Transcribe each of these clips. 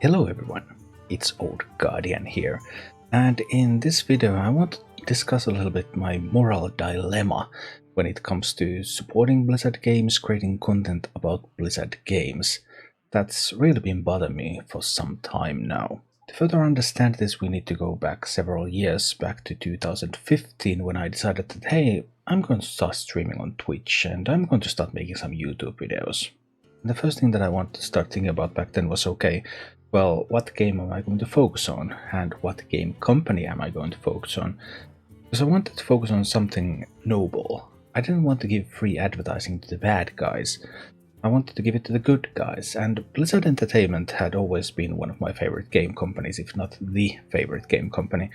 Hello everyone, it's Old Guardian here, and in this video I want to discuss a little bit my moral dilemma when it comes to supporting Blizzard games, creating content about Blizzard games. That's really been bothering me for some time now. To further understand this, we need to go back several years, back to 2015, when I decided that hey, I'm going to start streaming on Twitch and I'm going to start making some YouTube videos. And the first thing that I wanted to start thinking about back then was okay, well, what game am I going to focus on, and what game company am I going to focus on? Because I wanted to focus on something noble. I didn't want to give free advertising to the bad guys. I wanted to give it to the good guys, and Blizzard Entertainment had always been one of my favorite game companies, if not the favorite game company.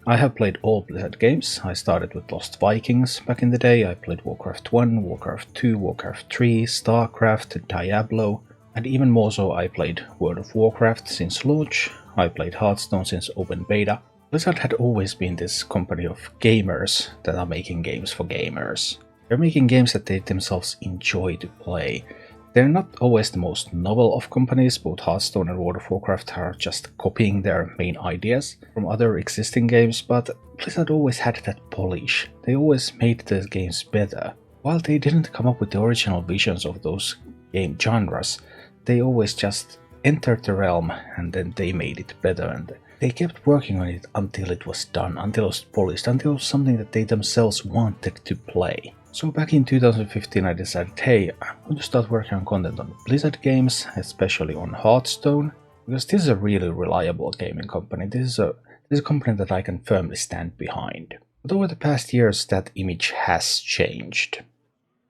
I have played all Blizzard games. I started with Lost Vikings back in the day. I played Warcraft 1, Warcraft 2, Warcraft 3, StarCraft, Diablo, and even more so I played World of Warcraft since launch. I played Hearthstone since open beta. Blizzard had always been this company of gamers that are making games for gamers. They're making games that they themselves enjoy to play. They're not always the most novel of companies. Both Hearthstone and World of Warcraft are just copying their main ideas from other existing games, but Blizzard always had that polish. They always made the games better. While they didn't come up with the original visions of those game genres, they always just entered the realm and then they made it better, and they kept working on it until it was done, until it was polished, until it was something that they themselves wanted to play. So back in 2015 I decided, hey, I'm going to start working on content on Blizzard games, especially on Hearthstone, because this is a really reliable gaming company. This is a company that I can firmly stand behind. But over the past years that image has changed.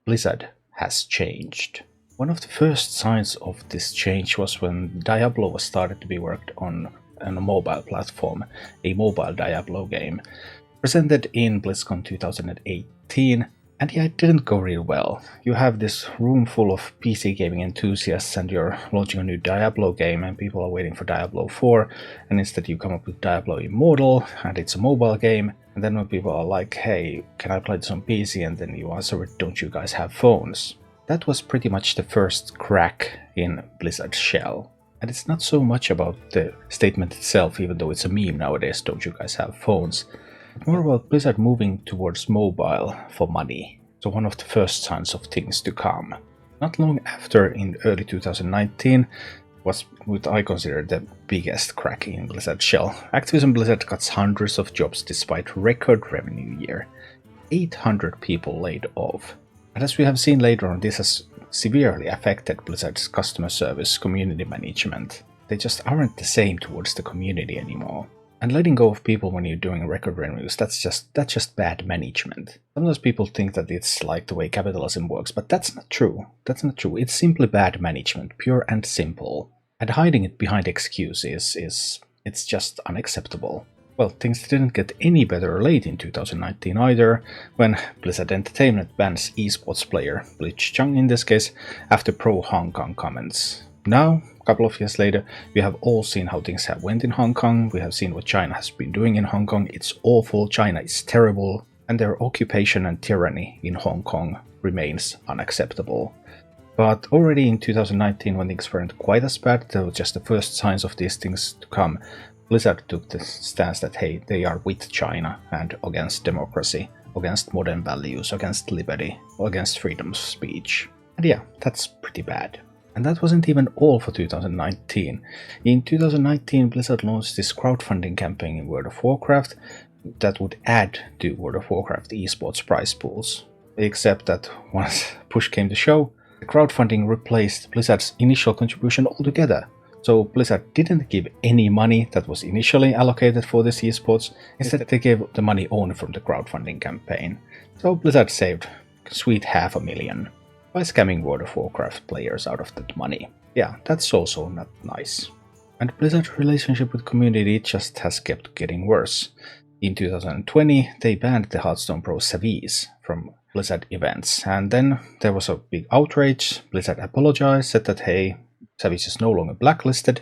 Blizzard has changed. One of the first signs of this change was when Diablo was started to be worked on a mobile platform, a mobile Diablo game, presented in BlizzCon 2018, and yeah, it didn't go really well. You have this room full of PC gaming enthusiasts and you're launching a new Diablo game and people are waiting for Diablo 4, and instead you come up with Diablo Immortal and it's a mobile game, and then when people are like, hey, can I play this on PC? And then you answer it, don't you guys have phones? That was pretty much the first crack in Blizzard's shell. And it's not so much about the statement itself, even though it's a meme nowadays, don't you guys have phones? But more about Blizzard moving towards mobile for money. So one of the first signs of things to come. Not long after, in early 2019, was what I consider the biggest crack in Blizzard's shell. Activision Blizzard cuts hundreds of jobs despite record revenue year. 800 people laid off. And as we have seen later on, this has severely affected Blizzard's customer service, community management. They just aren't the same towards the community anymore. And letting go of people when you're doing record revenues, that's just bad management. Sometimes people think that it's like the way capitalism works, but that's not true. That's not true. It's simply bad management, pure and simple. And hiding it behind excuses it's just unacceptable. Well, things didn't get any better late in 2019 either, when Blizzard Entertainment bans esports player, Blitz Chung in this case, after pro-Hong Kong comments. Now, a couple of years later, we have all seen how things have went in Hong Kong, we have seen what China has been doing in Hong Kong, it's awful, China is terrible, and their occupation and tyranny in Hong Kong remains unacceptable. But already in 2019, when things weren't quite as bad, there were just the first signs of these things to come, Blizzard took the stance that, hey, they are with China and against democracy, against modern values, against liberty, against freedom of speech. And yeah, that's pretty bad. And that wasn't even all for 2019. In 2019, Blizzard launched this crowdfunding campaign in World of Warcraft that would add to World of Warcraft esports prize pools. Except that once push came to shove, the crowdfunding replaced Blizzard's initial contribution altogether. So Blizzard didn't give any money that was initially allocated for this esports, instead they gave the money only from the crowdfunding campaign. So Blizzard saved a sweet $500,000 by scamming World of Warcraft players out of that money. Yeah, that's also not nice. And Blizzard's relationship with community just has kept getting worse. In 2020, they banned the Hearthstone Pro Savis from Blizzard events, and then there was a big outrage. Blizzard apologized, said that hey, Savis is no longer blacklisted,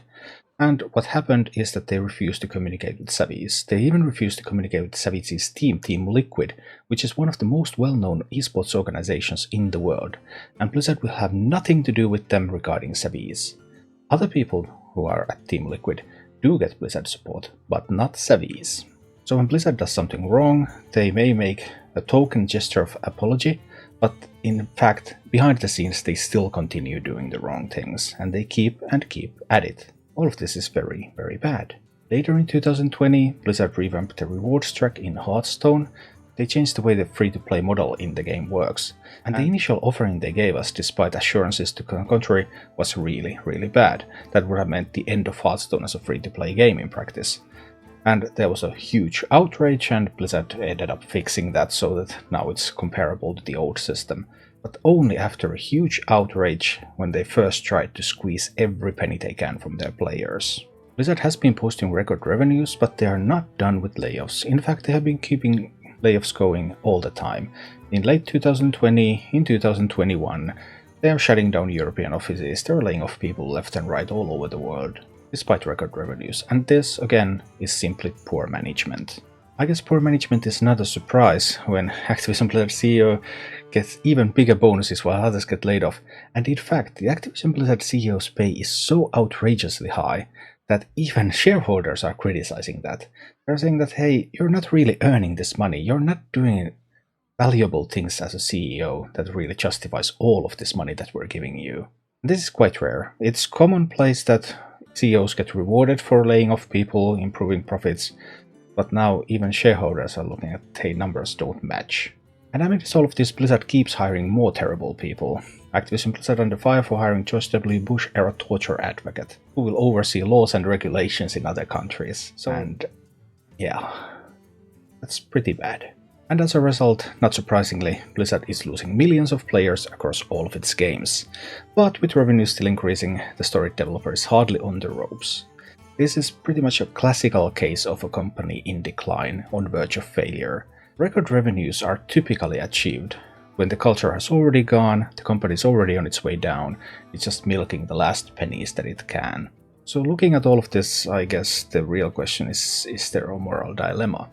and what happened is that they refused to communicate with Savis. They even refused to communicate with Savis' team, Team Liquid, which is one of the most well-known esports organizations in the world, and Blizzard will have nothing to do with them regarding Savis. Other people who are at Team Liquid, do get Blizzard support, but not Savi's. So when Blizzard does something wrong, they may make a token gesture of apology, but in fact, behind the scenes they still continue doing the wrong things, and they keep at it. All of this is very, very bad. Later in 2020, Blizzard revamped the rewards track in Hearthstone. They changed the way the free-to-play model in the game works, and the initial offering they gave us, despite assurances to the contrary, was really, really bad. That would have meant the end of Hearthstone as a free-to-play game in practice. And there was a huge outrage, and Blizzard ended up fixing that so that now it's comparable to the old system. But only after a huge outrage when they first tried to squeeze every penny they can from their players. Blizzard has been posting record revenues, but they are not done with layoffs. In fact, they have been keeping layoffs going all the time. In late 2020, in 2021, they are shutting down European offices, they're laying off people left and right all over the world, despite record revenues. And this, again, is simply poor management. I guess poor management is not a surprise when Activision Blizzard CEO gets even bigger bonuses while others get laid off. And in fact, the Activision Blizzard CEO's pay is so outrageously high that even shareholders are criticizing that. They're saying that, hey, you're not really earning this money, you're not doing valuable things as a CEO that really justifies all of this money that we're giving you. And this is quite rare. It's commonplace that CEOs get rewarded for laying off people, improving profits, but now even shareholders are looking at, hey, numbers don't match. And amidst all of this, Blizzard keeps hiring more terrible people. Activision Blizzard under fire for hiring George W. Bush-era torture advocate, who will oversee laws and regulations in other countries. And yeah, that's pretty bad. And as a result, not surprisingly, Blizzard is losing millions of players across all of its games. But with revenue still increasing, the story developer is hardly on the ropes. This is pretty much a classical case of a company in decline, on verge of failure. Record revenues are typically achieved when the culture has already gone, the company is already on its way down, it's just milking the last pennies that it can. So looking at all of this, I guess the real question is there a moral dilemma?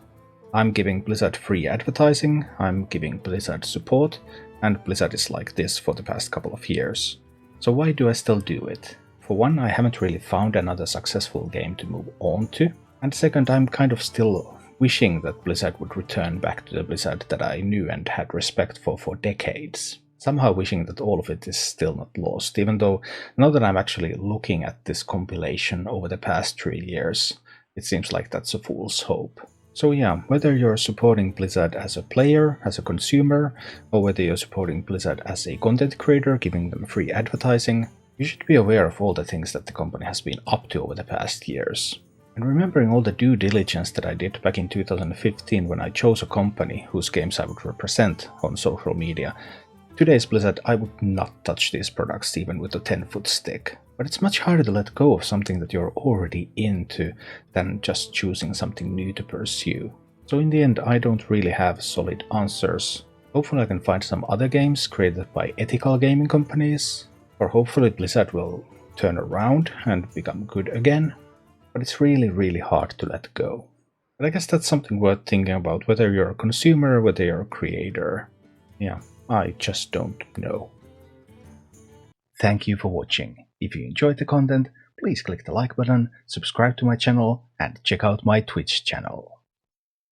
I'm giving Blizzard free advertising, I'm giving Blizzard support, and Blizzard is like this for the past couple of years. So why do I still do it? For one, I haven't really found another successful game to move on to, and second, I'm kind of still wishing that Blizzard would return back to the Blizzard that I knew and had respect for decades. Somehow wishing that all of it is still not lost, even though now that I'm actually looking at this compilation over the past 3 years, it seems like that's a fool's hope. So yeah, whether you're supporting Blizzard as a player, as a consumer, or whether you're supporting Blizzard as a content creator, giving them free advertising, you should be aware of all the things that the company has been up to over the past years. And remembering all the due diligence that I did back in 2015 when I chose a company whose games I would represent on social media, today's Blizzard, I would not touch these products even with a 10-foot stick. But it's much harder to let go of something that you're already into than just choosing something new to pursue. So in the end, I don't really have solid answers. Hopefully I can find some other games created by ethical gaming companies, or hopefully Blizzard will turn around and become good again. But it's really, really hard to let go. But I guess that's something worth thinking about, whether you're a consumer or whether you're a creator. Yeah, I just don't know. Thank you for watching. If you enjoyed the content, please click the like button, subscribe to my channel, and check out my Twitch channel.